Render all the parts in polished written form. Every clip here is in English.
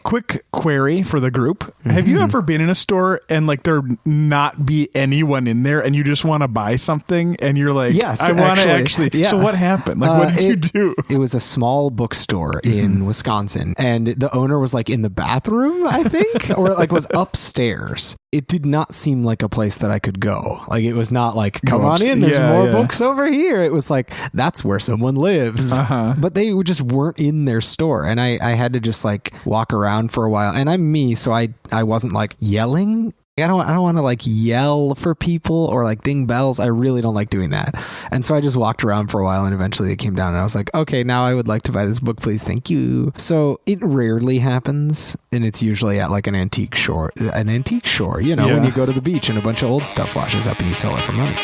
quick query for the group. Have you ever been in a store and like there not be anyone in there and you just want to buy something and you're like, yes, I want to actually. Yeah. So what happened? Like, what did you do? It was a small bookstore in Wisconsin, and the owner was like in the bathroom, I think, or like was upstairs. It did not seem like a place that I could go. Like, it was not like, come on in, there's more books over here. It was like, that's where someone lives. But they just weren't in their store. And I had to just like walk around for a while. And I'm me, so I wasn't like yelling. I don't want to like yell for people or like ding bells. I really don't like doing that. And so I just walked around for a while, and eventually it came down and I was like, okay, now I would like to buy this book, please. Thank you. So it rarely happens, and it's usually at like an antique shore, when you go to the beach and a bunch of old stuff washes up and you sell it for money.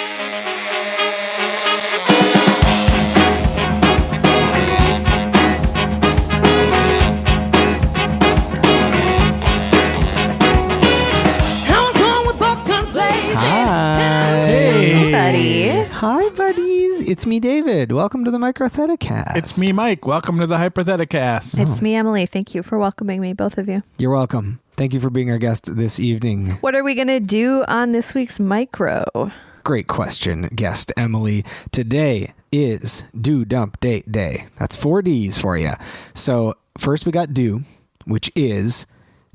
Hi, buddies. It's me, David. Welcome to the Microtheticast. It's me, Mike. Welcome to the Hypertheticast. It's me, Emily. Thank you for welcoming me, both of you. You're welcome. Thank you for being our guest this evening. What are we going to do on this week's Micro? Great question, guest Emily. Today is Do, Dump, Date Day. That's 4 Ds for you. So first we got do, which is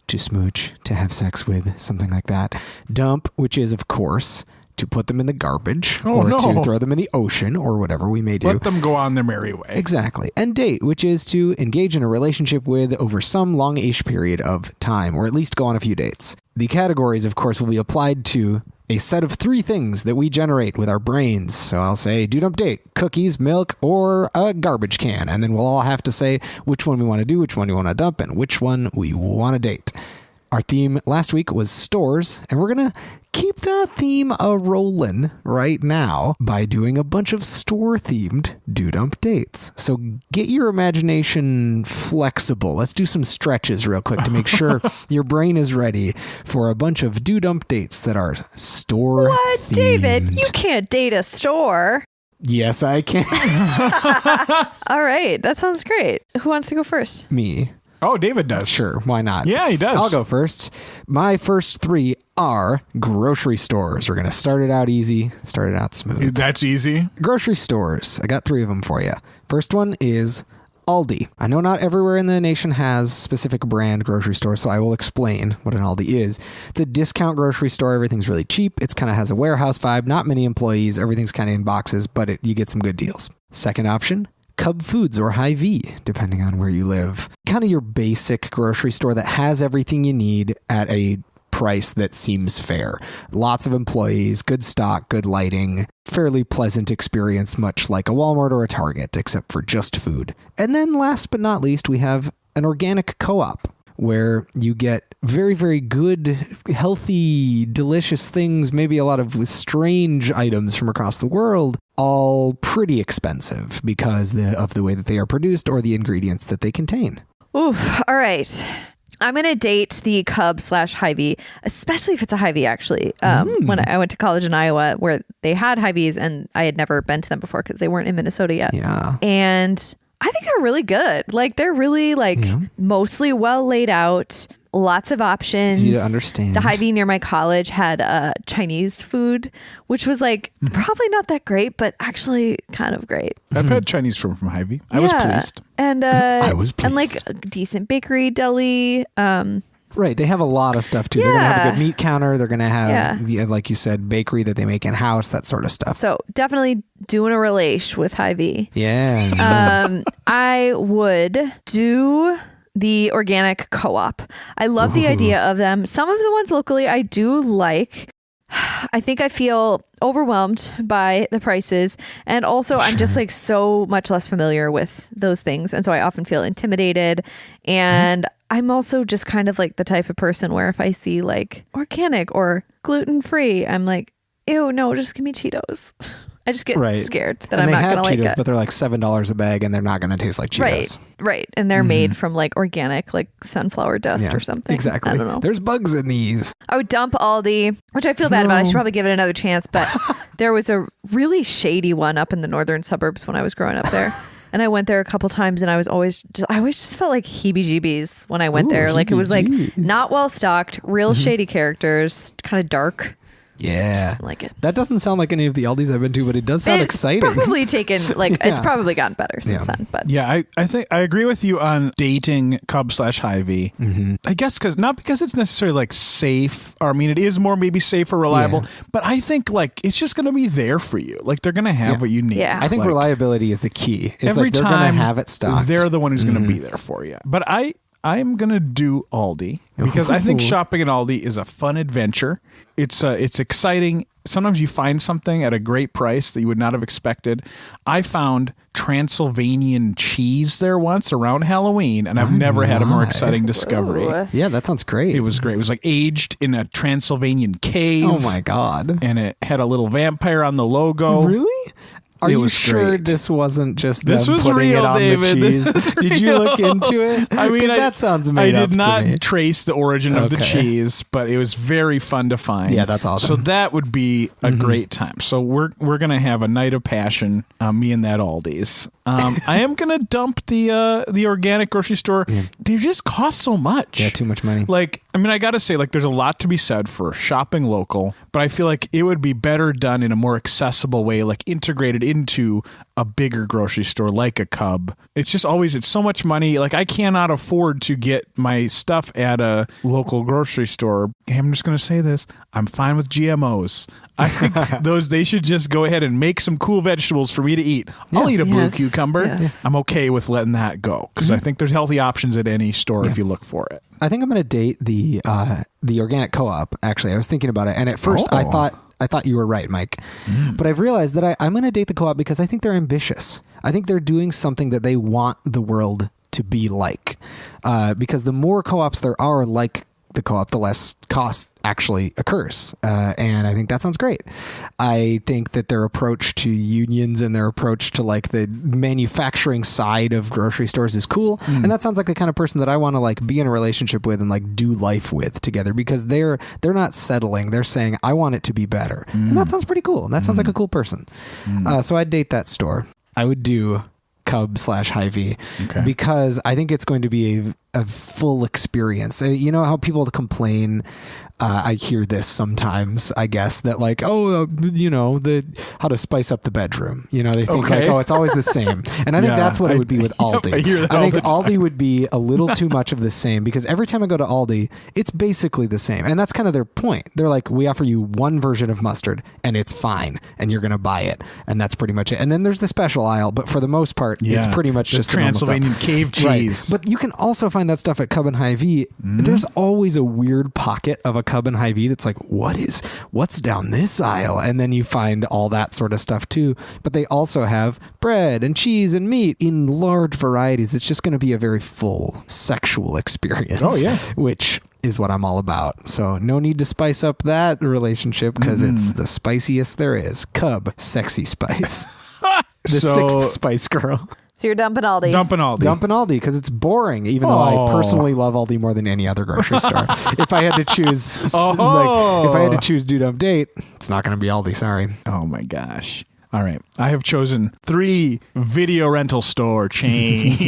to smooch, to have sex with, something like that. Dump, which is, of course, to put them in the garbage to throw them in the ocean or whatever we may do. Let them go on their merry way. Exactly. And date, which is to engage in a relationship with over some long-ish period of time, or at least go on a few dates. The categories, of course, will be applied to a set of 3 things that we generate with our brains. So I'll say, do, dump, date, cookies, milk, or a garbage can. And then we'll all have to say which one we want to do, which one we want to dump, and which one we want to date. Our theme last week was stores, and we're going to keep that theme a-rolling right now by doing a bunch of store-themed do-dump dates. So get your imagination flexible. Let's do some stretches real quick to make sure your brain is ready for a bunch of do-dump dates that are store-themed. What, David? You can't date a store. Yes, I can. All right. That sounds great. Who wants to go first? Me. Oh, David does. Sure, why not? Yeah, he does. I'll go first. My first 3 are grocery stores. We're going to start it out easy, start it out smooth. That's easy. Grocery stores. I got 3 of them for you. First one is ALDI. I know not everywhere in the nation has specific brand grocery stores, so I will explain what an ALDI is. It's a discount grocery store. Everything's really cheap. It kind of has a warehouse vibe. Not many employees. Everything's kind of in boxes, but you get some good deals. Second option, Cub Foods or Hy-Vee, depending on where you live. Kind of your basic grocery store that has everything you need at a price that seems fair. Lots of employees, good stock, good lighting, fairly pleasant experience, much like a Walmart or a Target, except for just food. And then last but not least, we have an organic co-op, where you get very, very good, healthy, delicious things, maybe a lot of strange items from across the world, all pretty expensive because of the way that they are produced or the ingredients that they contain. Oof. All right. I'm going to date the Cub/Hy-Vee, especially if it's a Hy-Vee, actually. When I went to college in Iowa, where they had Hy-Vees, and I had never been to them before because they weren't in Minnesota yet. Yeah. And I think they're really good. Like, they're really mostly well laid out, lots of options. Easy to understand. The Hy-Vee near my college had Chinese food, which was probably not that great, but actually kind of great. I've had Chinese food from Hy-Vee. I was pleased. And I was pleased. And like a decent bakery, deli. Right. They have a lot of stuff too. Yeah. They're going to have a good meat counter. They're going to have, like you said, bakery that they make in-house, that sort of stuff. So definitely doing a relation with Hy-Vee. Yeah. I would do the organic co-op. I love the idea of them. Some of the ones locally I do like. I think I feel overwhelmed by the prices, and also I'm just like so much less familiar with those things, and so I often feel intimidated. And I'm also just kind of like the type of person where if I see like organic or gluten-free, I'm like, ew, no, just give me Cheetos. I just get scared that I'm not going to like Cheetos, it. but they're like $7 a bag, and they're not going to taste like Cheetos. Right. And they're made from like organic, like sunflower dust or something. Exactly. I don't know. There's bugs in these. I would dump Aldi, which I feel bad about. I should probably give it another chance, but there was a really shady one up in the northern suburbs when I was growing up there. And I went there a couple times, and I always just felt like heebie-jeebies when I went there. Like, it was like not well stocked, real shady characters, kind of dark. Yeah. Just didn't like it. That doesn't sound like any of the Aldis I've been to, but it does sound exciting. Probably taken, like, it's probably gotten better since then. But yeah, I think I agree with you on dating Cub/Hy-Vee. I guess not because it's necessarily like safe, or I mean, it is more maybe safe or reliable, but I think like it's just going to be there for you. Like they're going to have what you need. Yeah. I think like, reliability is the key. It's every like they're time going to have it stocked. They're the one who's going to be there for you. But I'm going to do Aldi because I think shopping at Aldi is a fun adventure. It's exciting. Sometimes you find something at a great price that you would not have expected. I found Transylvanian cheese there once around Halloween, and I've never had a more exciting discovery. Ooh. Yeah, that sounds great. It was great. It was like aged in a Transylvanian cave. Oh my God. And it had a little vampire on the logo. Really? Are you sure great. this wasn't just This them was putting real, it on David. the cheese? Did you look into it? I mean, that sounds made up I did not to me. trace the origin of the cheese, but it was very fun to find. Yeah, that's awesome. So that would be a great time. So we're gonna have a night of passion. Me and that Aldi's. I am gonna dump the organic grocery store. Yeah. They just cost so much. Yeah, too much money. Like, I mean, I gotta say, like, there's a lot to be said for shopping local, but I feel like it would be better done in a more accessible way, like integrated into a bigger grocery store like a Cub. It's just always, it's so much money. Like, I cannot afford to get my stuff at a local grocery store. I'm just going to say this. I'm fine with GMOs. I think they should just go ahead and make some cool vegetables for me to eat. I'll eat a blue cucumber. Yes. I'm okay with letting that go because I think there's healthy options at any store if you look for it. I think I'm going to date the organic co-op. Actually, I was thinking about it, and at first I thought you were right, Mike. But I've realized that I'm going to date the co-op because I think they're ambitious. I think they're doing something that they want the world to be like. Because the more co-ops there are like the co-op, the less cost actually occurs. And I think that sounds great. I think that their approach to unions and their approach to like the manufacturing side of grocery stores is cool. And that sounds like the kind of person that I want to like be in a relationship with and like do life with together because they're not settling. They're saying, I want it to be better. And that sounds pretty cool. That sounds like a cool person. So I'd date that store. I would do Cub/Hy-Vee because I think it's going to be a full experience. You know how people complain, I hear this sometimes, I guess, that like, how to spice up the bedroom. You know, they think like, it's always the same. And I think that's what it would be with Aldi. I hear that I think all the time. Aldi would be a little too much of the same because every time I go to Aldi, it's basically the same. And that's kind of their point. They're like, we offer you one version of mustard and it's fine and you're going to buy it. And that's pretty much it. And then there's the special aisle, but for the most part, it's pretty much just Transylvanian cave cheese. Right. But you can also find that stuff at Cub and Hy-Vee. There's always a weird pocket of a Cub and Hy-Vee that's like, what's down this aisle? And then you find all that sort of stuff too. But they also have bread and cheese and meat in large varieties. It's just going to be a very full sexual experience. Oh, yeah. Which is what I'm all about. So no need to spice up that relationship because it's the spiciest there is. Cub, sexy spice. The sixth Spice Girl. So you're dumping Aldi. Dumping Aldi because it's boring, even though I personally love Aldi more than any other grocery store. If I had to choose, if I had to choose do dump date, it's not going to be Aldi. Sorry. Oh my gosh. All right. I have chosen 3 video rental store chains,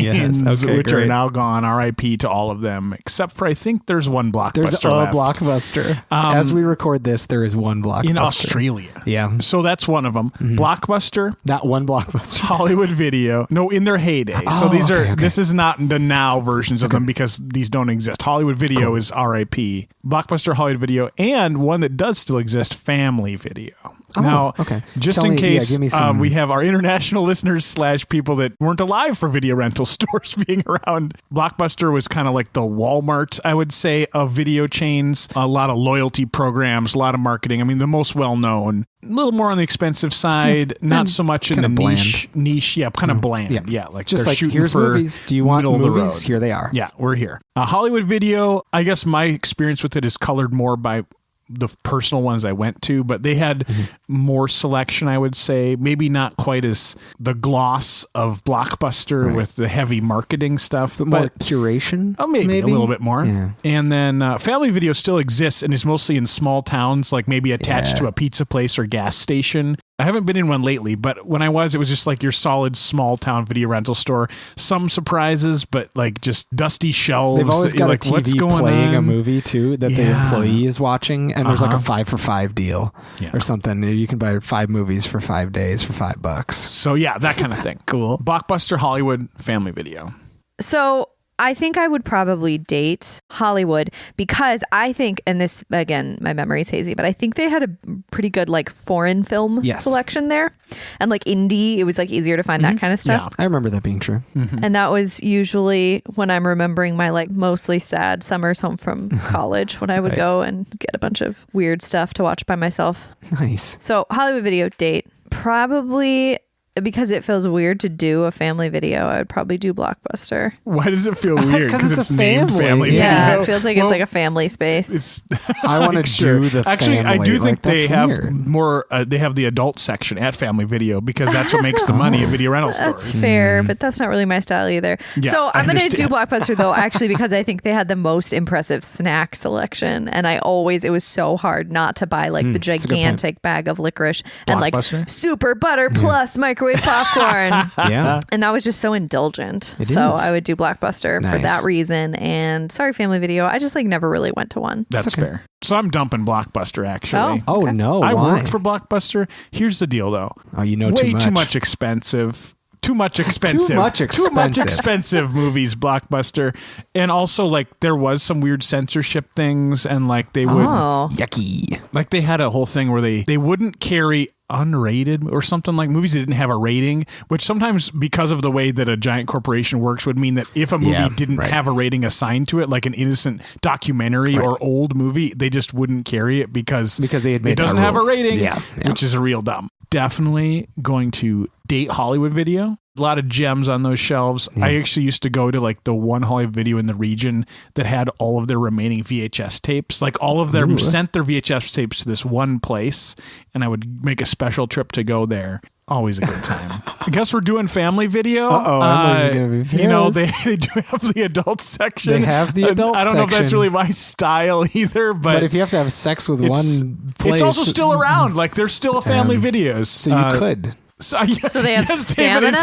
which are now gone. RIP to all of them, except for I think there's one Blockbuster There's a left. Blockbuster. As we record this, there is one Blockbuster. In Australia. Yeah. So that's one of them. Blockbuster. That one Blockbuster. Hollywood Video. No, in their heyday. So these are, this is not the now versions of them because these don't exist. Hollywood Video is RIP. Blockbuster, Hollywood Video, and one that does still exist, Family Video. Now, just in case we have our international listeners / people that weren't alive for video rental stores being around, Blockbuster was kind of like the Walmart, I would say, of video chains. A lot of loyalty programs, a lot of marketing. I mean, the most well-known. A little more on the expensive side, not so much in the niche. Yeah, kind of bland. Yeah, like just they're like shooting here's for movies. Do you want middle of the movies? road. Here they are. Yeah, we're here. Hollywood Video. I guess my experience with it is colored more by the personal ones I went to, but they had more selection, I would say. Maybe not quite as the gloss of Blockbuster with the heavy marketing stuff. But more curation? Oh, maybe a little bit more. Yeah. And then Family Video still exists and is mostly in small towns, like maybe attached to a pizza place or gas station. I haven't been in one lately, but when I was, it was just like your solid small town video rental store. Some surprises, but like just dusty shelves. They've always got like, a what's TV going playing on? a movie too that the employee is watching, and there's like a 5 for 5 deal or something. You can buy 5 movies for 5 days for $5. So yeah, that kind of thing. Cool. Blockbuster, Hollywood, Family Video. So I think I would probably date Hollywood because I think, and this, again, my memory's hazy, but I think they had a pretty good like foreign film selection there. And like indie, it was like easier to find that kind of stuff. Yeah, I remember that being true. And that was usually when I'm remembering my like mostly sad summers home from college when I would go and get a bunch of weird stuff to watch by myself. Nice. So Hollywood Video date, probably... Because it feels weird to do a family video, I would probably do Blockbuster. Why does it feel weird? Because it's a named Family Yeah, Video. it feels like it's like a family space. I want to do the Actually, family. I do think like, they have weird. more. They have the adult section at Family Video because that's what makes the money at video rental stores. That's fair, but that's not really my style either. Yeah, so I'm going to do understand. Blockbuster though, actually, because I think they had the most impressive snack selection. And it was so hard not to buy like the gigantic bag of licorice and like Blockbuster? super butter plus microwave popcorn. Yeah. And that was just so indulgent. It So is. I would do Blockbuster for Nice. that reason. And sorry, Family Video. I just like never really went to one. That's fair. So I'm dumping Blockbuster actually. Oh no! I why? worked for Blockbuster. Here's the deal though. Oh, you know way too much. expensive. Too much expensive. Too much expensive movies, Blockbuster. And also like there was some weird censorship things and like they would Yucky. like they had a whole thing where they wouldn't carry unrated or something, like movies that didn't have a rating, which sometimes because of the way that a giant corporation works would mean that if a movie didn't have a rating assigned to it, like an innocent documentary or old movie, they just wouldn't carry it because they had made it doesn't that have a rule. rating, Yeah. which is a real dumb. Definitely going to date Hollywood Video. A lot of gems on those shelves. I actually used to go to like the one Hollywood Video in the region that had all of their remaining VHS tapes. Like all of them sent their VHS tapes to this one place, and I would make a special trip to go there. Always a good time. I guess we're doing Family Video. Emily's gonna be you know, pissed. they do have the adult section. They have the adult I don't know if that's section. really my style either, But if you have to have sex with one place, it's also still around. Like there's still a Family Videos. So you could. So they have yes, David, stamina?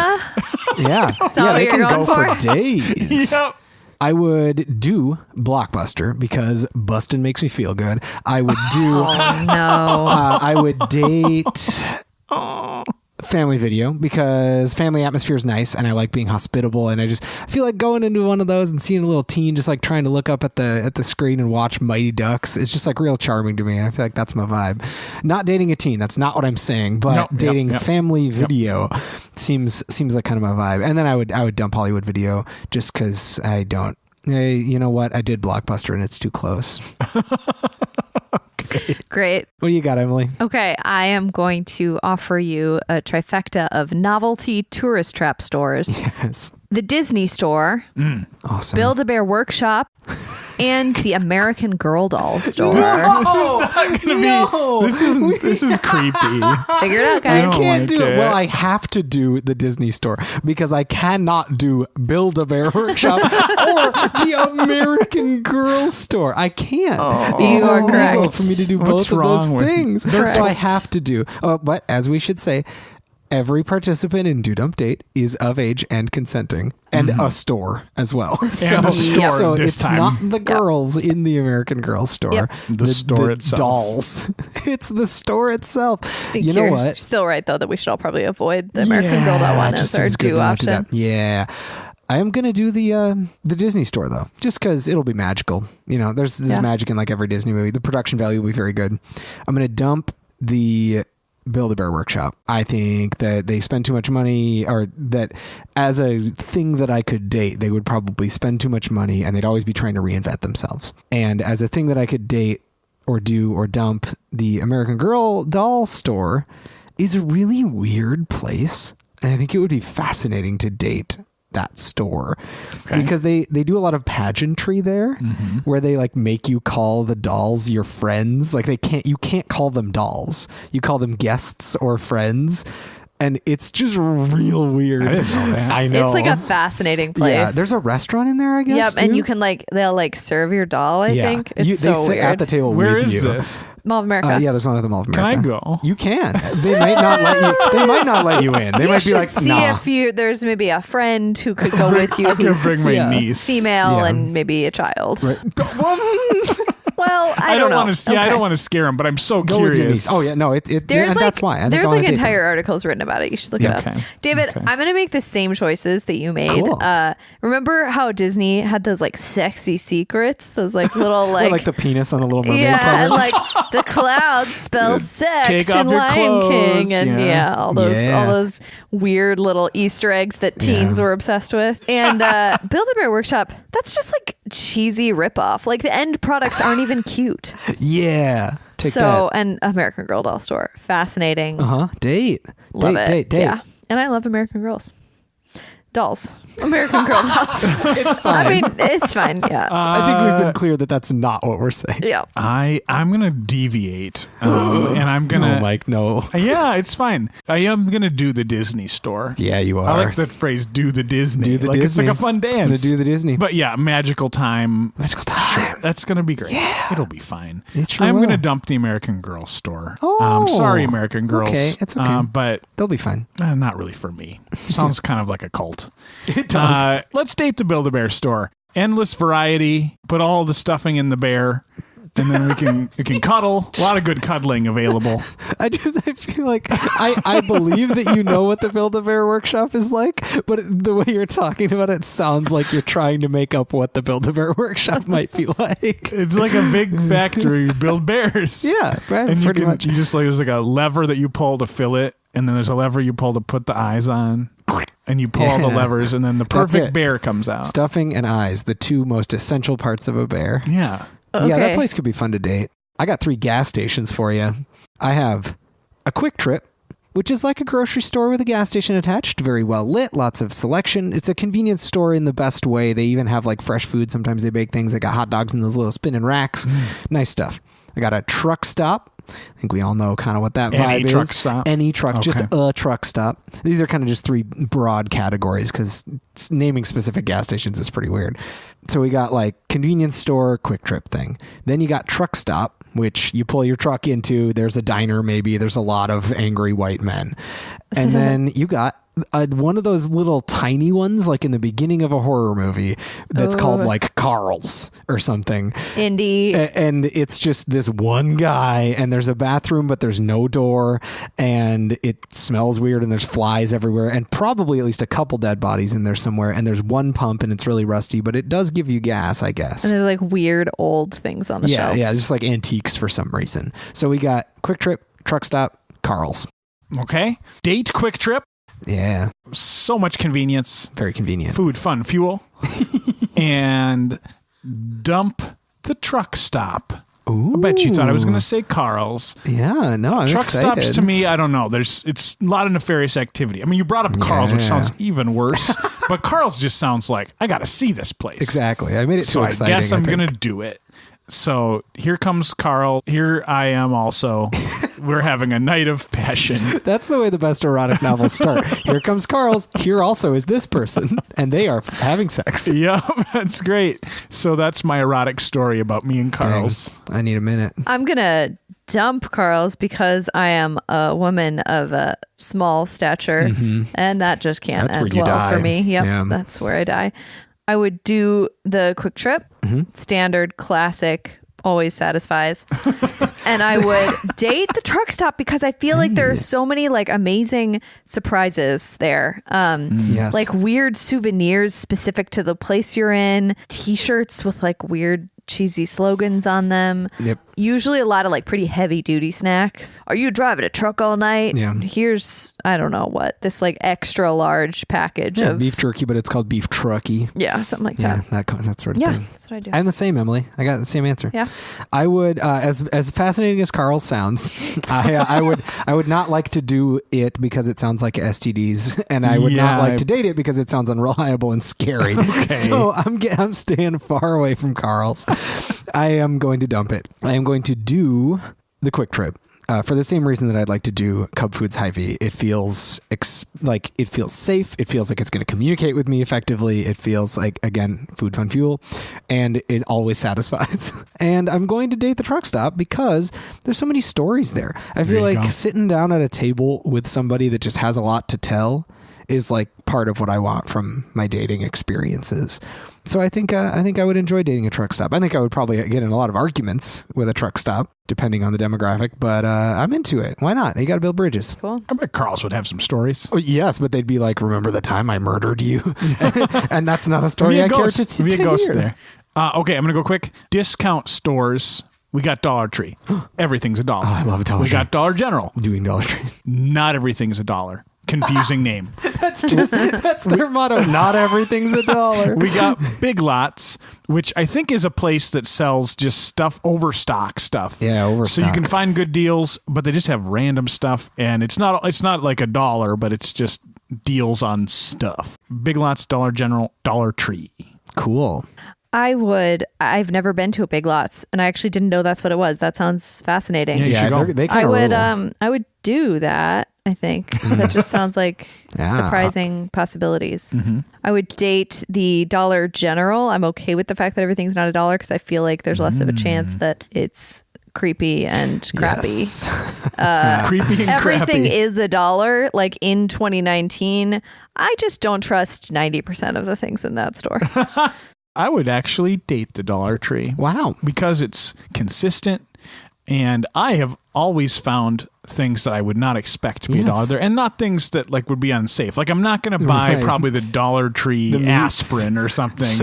Yeah. that Yeah, what they you're can going go for for? days. Yep. I would do Blockbuster because Bustin makes me feel good. I would do. Oh, no. I would date Family Video because family atmosphere is nice and I like being hospitable, and I feel like going into one of those and seeing a little teen just like trying to look up at the screen and watch Mighty Ducks. It's just like real charming to me, and I feel like that's my vibe. Not dating a teen, that's not what I'm saying, but dating Family Video seems like kind of my vibe. And then I would dump Hollywood Video just because I don't. Hey, you know what? I did Blockbuster and it's too close. Great. What do you got, Emily? Okay, I am going to offer you a trifecta of novelty tourist trap stores. Yes. The Disney Store, Awesome. Build-A-Bear Workshop, and the American Girl Doll Store. This is not going to be. This is creepy. Figure it out, I guys. can't like do it. it. Well, I have to do the Disney Store because I cannot do Build-A-Bear Workshop or the American Girl Store. I can't. You are correct. illegal for me to do What's both of those wrong with things. you? So I have to do. But as we should say, every participant in Do Dump Date is of age and consenting, and a store as well. a store so this it's time. not the girls in the American Girl store. Yep. The store itself. Dolls. It's the store itself. I think You know you're what? still right, though, that we should all probably avoid the American Girl Doll one it just as our seems good do to not do option. that. Yeah. I am gonna do the Disney store though, just because it'll be magical. You know, there's magic in like every Disney movie. The production value will be very good. I'm gonna dump the Build-A-Bear Workshop. I think that they spend too much money, or that as a thing that I could date, they would probably spend too much money and they'd always be trying to reinvent themselves. And as a thing that I could date or do or dump, the American Girl doll store is a really weird place. And I think it would be fascinating to date that store because they do a lot of pageantry there where they like make you call the dolls your friends. Like you can't call them dolls. You call them guests or friends. and it's just real weird. I didn't know that. I know. It's like a fascinating place. Yeah, there's a restaurant in there, I guess. Yep, too. and you can they'll serve your doll. I think it's they so sit weird. at the table. Where with is you. this? Mall of America. Yeah, there's one at the Mall of Can America. I go? You can. They might not let you. They might not let you in. They you might should be like, see nah. if there's maybe a friend who could go with you I can who's bring my Yeah. niece. female Yeah. and maybe a child. Right. Well, I don't know. want to. Yeah, I don't want to scare him, but I'm so Go with your curious. niece. Oh yeah, no, There's and that's why. I think there's I wanna like date them. entire articles written about it. You should look it up. Okay. David, Okay. I'm gonna make the same choices that you made. Cool. Remember how Disney had those like sexy secrets? Those like little Like the penis on the Little Mermaid yeah, cover. and like the clouds spell sex Take in off your Lion clothes, King, and yeah. all Yeah. those weird little Easter eggs that teens Yeah. were obsessed with. And Build-A-Bear Workshop, that's just like cheesy ripoff. Like the end products aren't even cute. Yeah. Take So and American Girl doll store, fascinating. that. Date. Love Date. Yeah, and I love American Girls. Dolls. American Girl dolls. It's fine. I mean, it's fine. Yeah. I think we've been clear that that's not what we're saying. Yeah. I'm gonna deviate, and I'm gonna. No, Mike, no. Yeah, it's fine. I am gonna do the Disney store. Yeah, you are. I like the phrase "do the Disney." Do the like Disney. It's like a fun I'm dance. gonna do the Disney. But yeah, magical time. Magical time. That's gonna be great. Yeah. It'll be fine. It sure I'm will. gonna dump the American Girl store. Oh. Sorry, American Girls. Okay, it's okay. But They'll be fine. not really for me. Sounds kind of like a cult. It does. Let's date the Build-A-Bear store. Endless variety. Put all the stuffing in the bear, and then we can cuddle. A lot of good cuddling available. I feel like I believe that you know what the Build-A-Bear Workshop is like, but the way you're talking about it sounds like you're trying to make up what the Build-A-Bear Workshop might be like. It's like a big factory. You build bears. Yeah, right, And pretty much. you just like there's like a lever that you pull to fill it, and then there's a lever you pull to put the eyes on, and you pull all the Yeah. levers, and then the That's perfect it. bear comes out. Stuffing and eyes, the two most essential parts of a bear. Yeah. Okay. Yeah, that place could be fun to date. I got 3 gas stations for you. I have a Quick Trip, which is like a grocery store with a gas station attached, very well lit, lots of selection. It's a convenience store in the best way. They even have like fresh food. Sometimes they bake things. They got hot dogs in those little spinning racks. Nice stuff. I got a truck stop. I think we all know kind of what that Any vibe is. truck stop? Any truck, Okay. just a truck stop. These are kind of just 3 broad categories because naming specific gas stations is pretty weird. So we got like convenience store, Quick Trip thing. Then you got truck stop, which you pull your truck into. There's a diner, maybe. There's a lot of angry white men. And then you got one of those little tiny ones, like in the beginning of a horror movie, that's called like Carl's or something. Indie. And it's just this one guy, and there's a bathroom, but there's no door, and it smells weird, and there's flies everywhere, and probably at least a couple dead bodies in there somewhere. And there's one pump, and it's really rusty, but it does give you gas, I guess. And there's like weird old things on the shelves. Yeah, just like antiques for some reason. So we got Quick Trip, truck stop, Carl's. Okay. Date Quick Trip. Yeah, So much convenience. very convenient. Food, fun, fuel. And dump the truck stop. Ooh. I bet you thought I was going to say Carl's. Yeah, no, I'm Truck excited. stops to me, I don't know. It's a lot of nefarious activity. I mean, you brought up Carl's, which Yeah. sounds even worse. But Carl's just sounds like I got to see this place. Exactly. I made it So too I exciting. guess I'm think. going to do it. So here comes Carl. Here I am also. We're having a night of passion. That's the way the best erotic novels start. Here comes Carl's. Here also is this person, and they are having sex. Yep, that's great. So that's my erotic story about me and Carl's. Dang, I need a minute. I'm going to dump Carl's because I am a woman of a small stature, and that just can't That's where end you well die. for me. Yep, Yeah. that's where I die. I would do the Quick Trip, standard, classic, always satisfies. And I would date the truck stop because I feel like there are so many like amazing surprises there. Yes. Like weird souvenirs specific to the place you're in, t-shirts with like weird cheesy slogans on them. Yep. Usually a lot of like pretty heavy duty snacks. Are you driving a truck all night? Yeah. Here's, I don't know what, this like extra large package Yeah, of beef jerky, but it's called beef trucky. yeah, something like Yeah, that. that sort of Yeah, thing. that's what I do. I'm the same, Emily. I got the same answer. Yeah. I would, as fascinating as Carl sounds, I would not like to do it because it sounds like STDs, and I would not like to date it because it sounds unreliable and scary. So I'm staying far away from Carl's. I am going to dump it. I am going to do the Quick Trip. for the same reason that I'd like to do Cub Foods Hy-Vee. It feels like it feels safe. It feels like it's going to communicate with me effectively. It feels like, again, food, fun, fuel, and it always satisfies. And I'm going to date the truck stop because there's so many stories there. I feel like sitting down at a table with somebody that just has a lot to tell is like part of what I want from my dating experiences. So I think I would enjoy dating a truck stop. I think I would probably get in a lot of arguments with a truck stop, depending on the demographic, but I'm into it. Why not? You got to build bridges. Cool. I bet Carl's would have some stories. Oh, yes, but they'd be like, remember the time I murdered you? And that's not a story I care to be a ghost hear. there. Okay, I'm going to go quick. Discount stores. We got Dollar Tree. Everything's $1. Oh, I love Dollar Tree. We got Dollar General. Doing Dollar Tree. Not everything's $1. Confusing name. That's their motto. Not everything's $1. We got Big Lots, which I think is a place that sells just stuff, overstock stuff. Yeah, overstock. So you can find good deals, but they just have random stuff, and it's not like $1, but it's just deals on stuff. Big Lots, Dollar General, Dollar Tree. Cool. I've never been to a Big Lots, and I actually didn't know that's what it was. That sounds fascinating. Yeah, you should go. They kinda rule. I would do that. I think that just sounds like surprising possibilities. Mm-hmm. I would date the Dollar General. I'm okay with the fact that everything's not $1 because I feel like there's less of a chance that it's creepy and crappy. Yes. Creepy and Everything crappy. is $1. Like in 2019, I just don't trust 90% of the things in that store. I would actually date the Dollar Tree. Wow. Because it's consistent, and I have always found things that I would not expect to be $1 there, and not things that like would be unsafe. Like I'm not going to buy probably the Dollar Tree aspirin or something,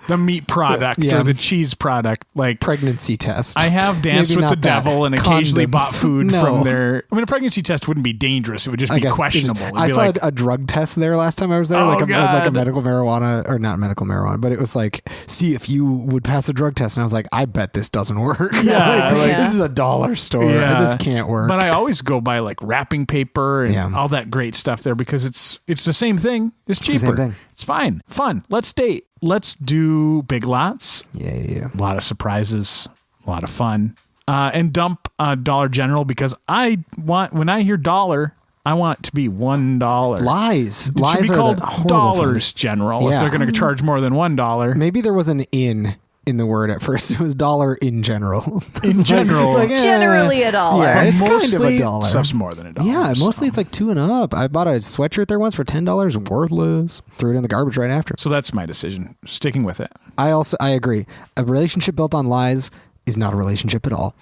the meat product or the cheese product, like pregnancy test. I have danced Maybe with the not that. devil and occasionally Condoms. bought food No. from there. I mean, a pregnancy test wouldn't be dangerous; it would just be questionable. It'd I be saw like, a drug test there last time I was there, Oh, like a God. medical marijuana, or not medical marijuana, but it was like, see if you would pass a drug test. And I was like, I bet this doesn't work. Yeah, Like, like- this is a dollar store. Yeah. This can't work. But I always go by like wrapping paper and Yeah. all that great stuff there because it's the same thing. It's cheaper. the same thing. It's fine. Fun. Let's date. Let's do Big Lots. Yeah. A lot of surprises. A lot of fun. And dump Dollar General because when I hear dollar, I want it to be $1. Lies. It Lies should be are called the horrible Dollars General if Yeah. they're going to charge more than $1. Maybe there was an in the word at first. It was dollar in general. In general. It's like, Generally $1. Yeah, it's kind of Mostly, $1. Stuff's more than $1. Yeah, so. mostly it's like 2 and up. I bought a sweatshirt there once for $10, worthless. Threw it in the garbage right after. So that's my decision. Sticking with it. I agree. A relationship built on lies is not a relationship at all.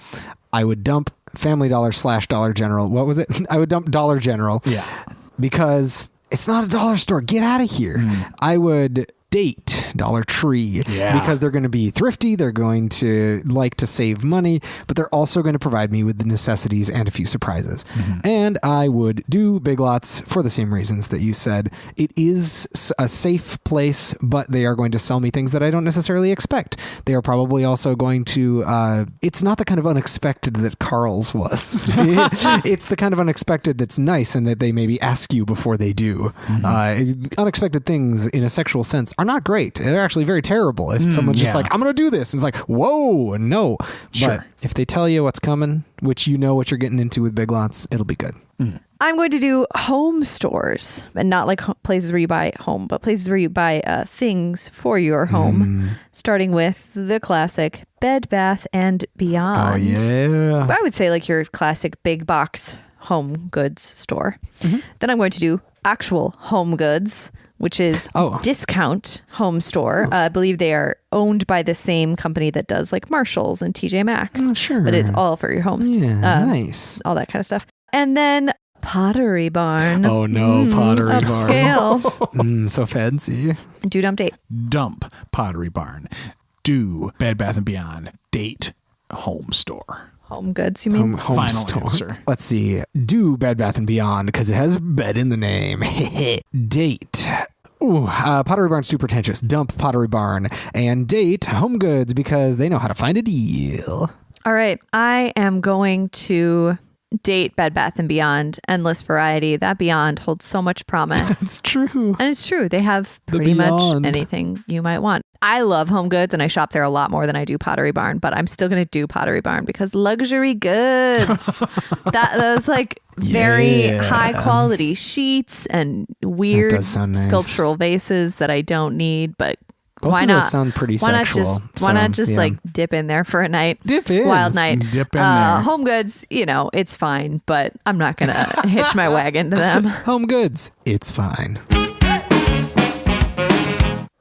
I would dump Family Dollar / Dollar General. What was it? I would dump Dollar General. Yeah. Because it's not a dollar store. Get out of here. I would date Dollar Tree because they're going to be thrifty. They're going to like to save money, but they're also going to provide me with the necessities and a few surprises. And I would do Big Lots for the same reasons that you said. It is a safe place, but they are going to sell me things that I don't necessarily expect. They are probably also going to, it's not the kind of unexpected that Carl's was. It's the kind of unexpected that's nice and that they maybe ask you before they do. Unexpected things in a sexual sense are not great. They're actually very terrible. If someone's just like, I'm going to do this. And it's like, whoa, no. Sure. But if they tell you what's coming, which you know what you're getting into with Big Lots, it'll be good. I'm going to do home stores, and not like places where you buy home, but places where you buy things for your home, starting with the classic Bed Bath and Beyond. Oh, yeah. I would say like your classic big box home goods store. Then I'm going to do actual home goods, which is Discount Home Store. I believe they are owned by the same company that does like Marshalls and TJ Maxx. Oh, sure. But it's all for your homes. Yeah, nice. All that kind of stuff. And then Pottery Barn. Oh, no, Pottery Barn. Upscale. So fancy. Do dump date. Dump Pottery Barn. Do Bed Bath & Beyond. Date Home Store. Home goods, you mean? Home Final store. answer. Let's see. Do Bed Bath & Beyond because it has bed in the name. Date. Ooh, Pottery Barn's too pretentious. Dump Pottery Barn and date Home Goods because they know how to find a deal. All right. I am going to date Bed Bath & Beyond. Endless variety. That Beyond holds so much promise. It's true. And it's true. They have The pretty much Beyond. anything you might want. I love Home Goods and I shop there a lot more than I do Pottery Barn, but I'm still going to do Pottery Barn because luxury goods. Those like very high quality sheets and weird nice. sculptural vases that I don't need, but both why of not? those sound pretty sexual. Why not just like dip in there for a night? Dip in. Wild night. Dip in there. Home Goods, it's fine, but I'm not going to hitch my wagon to them. Home Goods, it's fine.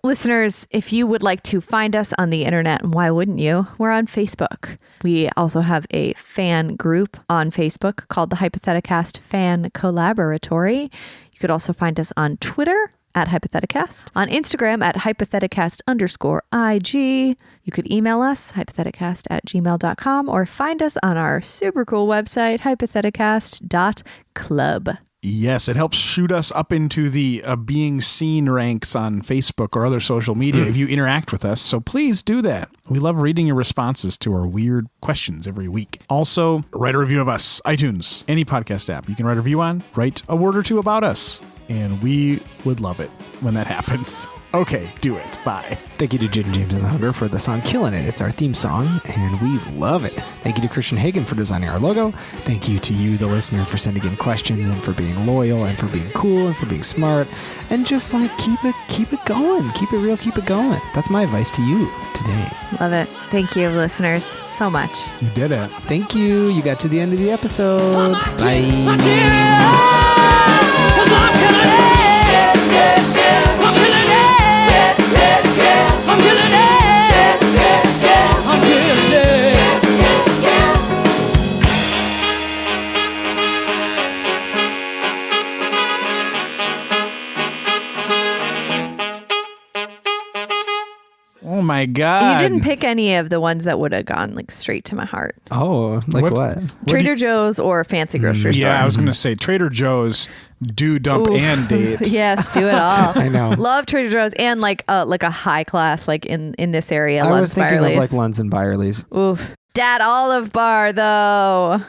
Listeners, if you would like to find us on the internet, and why wouldn't you? We're on Facebook. We also have a fan group on Facebook called the Hypotheticast Fan Collaboratory. You could also find us on Twitter at Hypotheticast, on Instagram at Hypotheticast_IG. You could email us, hypotheticast@gmail.com, or find us on our super cool website, hypotheticast.club. Yes, it helps shoot us up into the being seen ranks on Facebook or other social media if you interact with us. So please do that. We love reading your responses to our weird questions every week. Also, write a review of us, iTunes, any podcast app you can write a review on. Write a word or two about us, and we would love it when that happens. Okay, do it. Bye. Thank you to Jim James and the Hugger for the song Killing It. It's our theme song, and we love it. Thank you to Christian Hagen for designing our logo. Thank you to you, the listener, for sending in questions and for being loyal and for being cool and for being smart. And just like keep it going. Keep it real, keep it going. That's my advice to you today. Love it. Thank you, listeners, so much. You did it. Thank you. You got to the end of the episode. Bye. Oh my God. You didn't pick any of the ones that would have gone like straight to my heart. Oh, like what? Trader Joe's or fancy grocery store. Yeah, I was going to say Trader Joe's, do, dump, and date. Yes, do it all. I know. Love Trader Joe's and like a high class like in this area. I Lund's was thinking Byerly's. of like Lunds and Byerly's. Oof. Dat Olive Bar though.